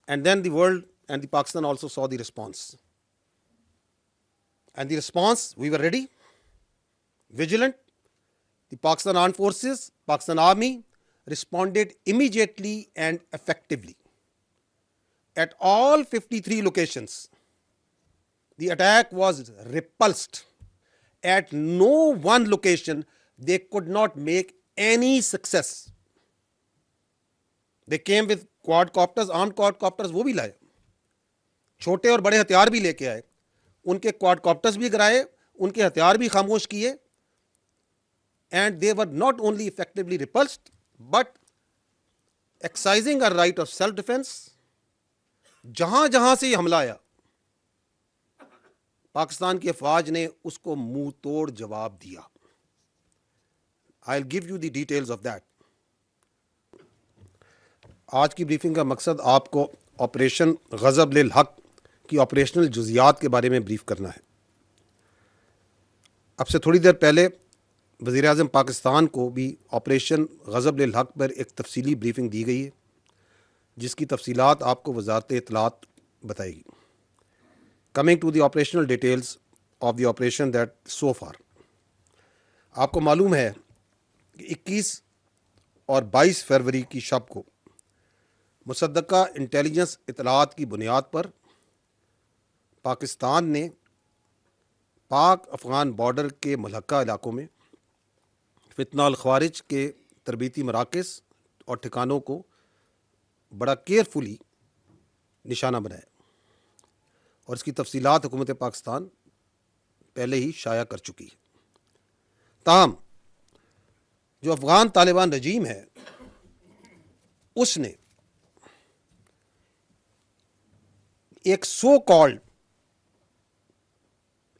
And then the world and the Pakistan also saw the response. And the response, we were ready, vigilant. The Pakistan Armed Forces, Pakistan Army responded immediately and effectively. At all 53 locations, the attack was repulsed. At no one location, they could not make any success. They came with quadcopters, armed quadcopters, वो भी लाए, छोटे और बड़े हथियार भी लेके आए, उनके क्वाडकॉप्टर्स भी गिराए, उनके हथियार भी खामोश किए, and they were not only effectively repulsed but exercising a right of self defense. जहां जहां से ये हमला आया, पाकिस्तान की अफवाज ने उसको मुंह तोड़ जवाब दिया. I'll give you the details of that. आज की ब्रीफिंग का मकसद आपको ऑपरेशन गज़ब लिल हक की ऑपरेशनल जुज़ियात के बारे में ब्रीफ करना है. अब से थोड़ी देर पहले वज़ीर आज़म पाकिस्तान को भी ऑपरेशन गज़ब लिल हक पर एक तफसीली ब्रीफिंग दी गई है, जिसकी तफसीलात आपको वज़ारत इत्तलात बताएगी. Coming to the operational details of the operation that so far. आपको मालूम है कि 21 और 22 फरवरी की शब को मुसद्दका इंटेलिजेंस इत्तलात की बुनियाद पर पाकिस्तान ने पाक अफ़गान बॉर्डर के मुल्हका इलाकों में फितना ख़वारिज के तरबीती मराकज़ और ठिकानों को बड़ा केयरफुली निशाना बनाया, और इसकी तफसीलात हुकूमत पाकिस्तान पहले ही शाया कर चुकी है. ताहम जो अफ़गान तालिबान रजीम है, उसने एक सो कॉल्ड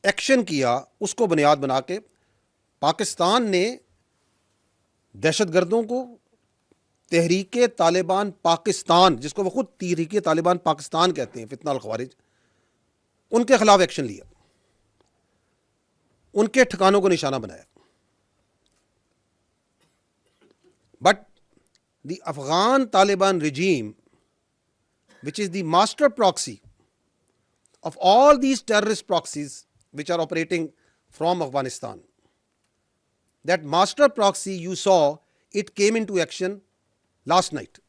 एक्शन किया, उसको बुनियाद बना के पाकिस्तान ने दहशतगर्दों को तहरीके तालिबान पाकिस्तान, जिसको वो खुद तहरीके तालिबान पाकिस्तान कहते हैं, फितना अल ख़वारिज, उनके खिलाफ एक्शन लिया, उनके ठिकानों को निशाना बनाया. But the Afghan Taliban regime, which is the master proxy of all these terrorist proxies which are operating from Afghanistan, that master proxy you saw, it came into action last night,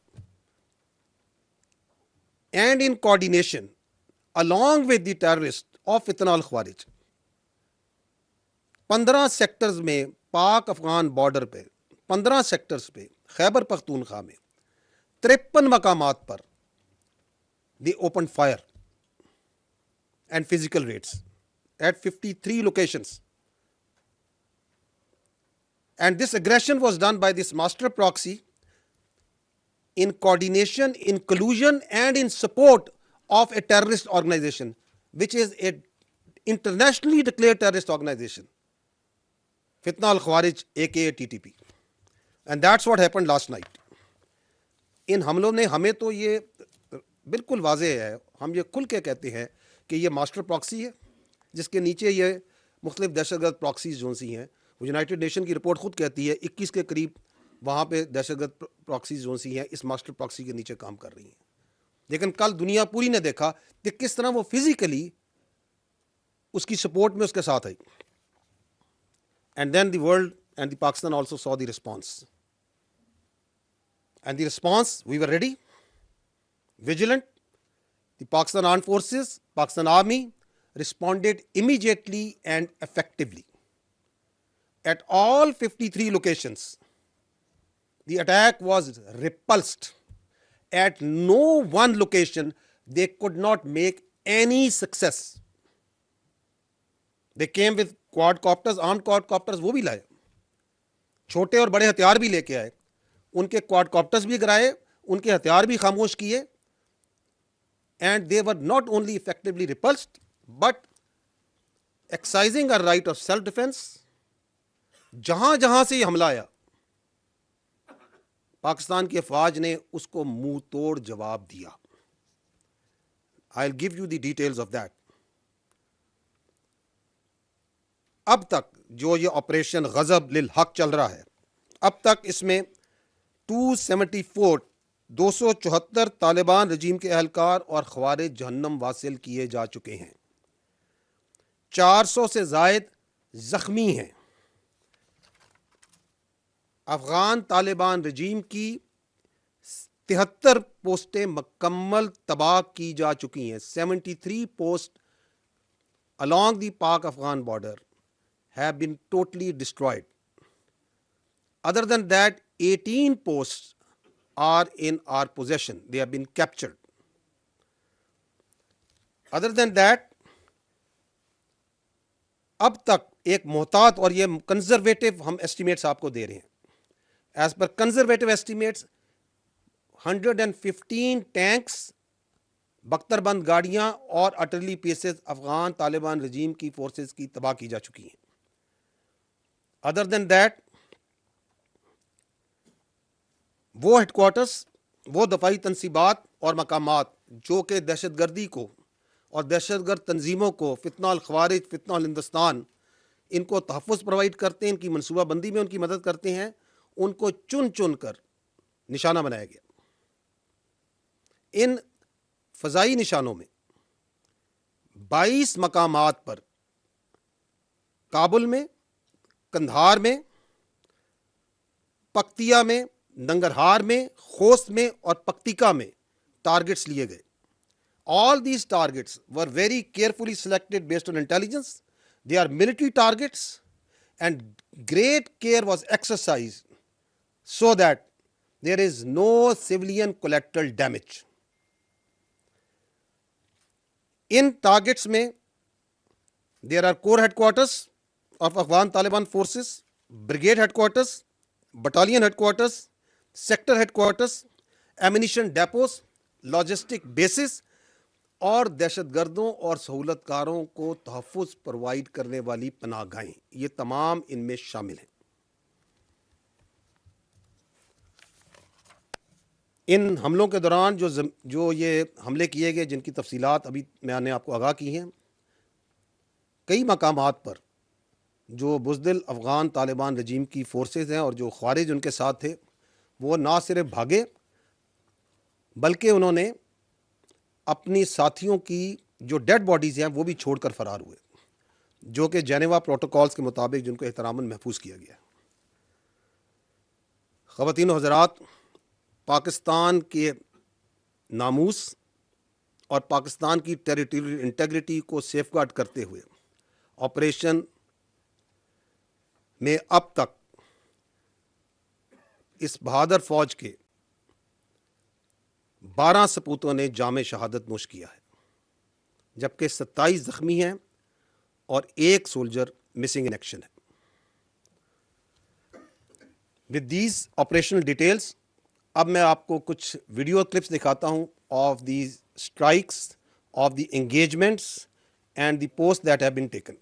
and in coordination along with the terrorists of Fitna al-Khawarij, 15 sectors में पाक Afghan border पे 15 sectors पे खैबर पख्तूनख्वा में 53 मकामात पर they opened fire and physical raids at 53 locations. And this aggression was done by this master proxy in coordination, in collusion, and in support of a terrorist organization, which is an internationally declared terrorist organization, Fitna al-Khawarij, aka TTP. And that's what happened last night. इन हमलों ने, हमें तो ये बिल्कुल वाज़ेह है, हम ये खुल के कहते हैं कि ये मास्टर प्रॉक्सी है, जिसके नीचे ये मुख्तलिफ दहशतगर्द प्रॉक्सीज जो सी हैं, वो यूनाइटेड नेशन की रिपोर्ट खुद कहती है 21 के करीब वहाँ पे दहशतगर्द प्रॉक्सीज जो सी हैं इस मास्टर प्रॉक्सी के नीचे काम कर रही हैं. लेकिन कल दुनिया पूरी ने देखा कि किस तरह वो फिजिकली उसकी सपोर्ट में उसके साथ आई. And then the world and the Pakistan also saw the response. And the response, we were ready, vigilant. The Pakistan Armed Forces, Pakistan Army responded immediately and effectively. At all 53 locations, the attack was repulsed. At no one location, they could not make any success. They came with quadcopters, armed quadcopters, वो भी लाए, छोटे और बड़े हथियार भी लेके आए, उनके क्वाडकॉप्टर्स भी गिराए, उनके हथियार भी खामोश किए, and they were not only effectively repulsed but exercising a right of self defense. जहां जहां से ये हमला आया, पाकिस्तान की अफवाज ने उसको मुंह तोड़ जवाब दिया. I'll give you the details of that. अब तक जो ये ऑपरेशन गज़ब लिल हक चल रहा है, अब तक इसमें 274 274 तालिबान रजीम के अहलकार और ख्वारिज जहन्नम वासिल किए जा चुके हैं। 400 से ज़ायद ज़ख्मी हैं। अफ़गान तालिबान रजीम की 73 पोस्टें मुकम्मल तबाह की जा चुकी हैं। 73 post along the Pak-Afghan border have been totally destroyed. Other than that, 18 posts are in our possession. They have been captured. Other than that, अब तक एक मोहतात, और ये कंजर्वेटिव हम एस्टिमेट्स आपको दे रहे हैं, as per conservative estimates 115 tanks, बख्तरबंद गाड़ियां और अटरली पीसेस अफगान तालिबान रजीम की फोर्सेस की तबाह की जा चुकी हैं। अदर देन दैट, वो हेडक्वार्टर्स, वो दफाई तनसीबात और मकामात जो कि दहशतगर्दी को और दहशतगर्द तंजीमों को, फितना अल ख्वारिज, फितना अल हिंदुस्तान, इनको तहफ़्फ़ुज़ प्रोवाइड करते हैं, इनकी मनसूबाबंदी में उनकी मदद करते हैं, उनको चुन चुन कर निशाना बनाया गया। इन फ़ज़ाई निशानों में 22 मकामात पर काबुल में, कंधार में, पक्तिया में, नंगरहार में, खोस्त में और पक्तिका में टारगेट्स लिए गए। All these targets were very carefully selected based on intelligence. They are military targets, and great care was exercised so that there is no civilian collateral damage. In targets में there are core headquarters of Afghan Taliban forces, brigade headquarters, battalion headquarters, sector headquarters, ammunition depots, logistic bases और दहशतगर्दों और सहूलतकारों को तहफ़्फ़ुज़ provide करने वाली पनाहगाहें, ये तमाम इनमें शामिल हैं। इन हमलों के दौरान जो ये हमले किए गए, जिनकी तफसीलात अभी मैंने आपको आगाह की हैं, कई मकामात पर जो बुज़दिल अफ़गान तालिबान रजीम की फ़ोर्सेस हैं और जो ख्वारिज उनके साथ थे, वो ना सिर्फ भागे बल्कि उन्होंने अपनी साथियों की जो डेड बॉडीज़ हैं वो भी छोड़कर फ़रार हुए, जो कि जेनेवा प्रोटोकॉल्स के मुताबिक जिनको एहतरामन महफूज किया गया। ख़वातीन व हज़रात, पाकिस्तान के नामूस और पाकिस्तान की टेरिटोरियल इंटेग्रिटी को सेफगार्ड करते हुए ऑपरेशन में अब तक इस बहादुर फौज के 12 सपूतों ने जामे शहादत नोश किया है, जबकि 27 ज़ख्मी हैं और 1 सोल्जर मिसिंग इन एक्शन है। विद दीज ऑपरेशनल डिटेल्स, अब मैं आपको कुछ वीडियो क्लिप्स दिखाता हूं of the strikes, of the engagements and the post that have been taken.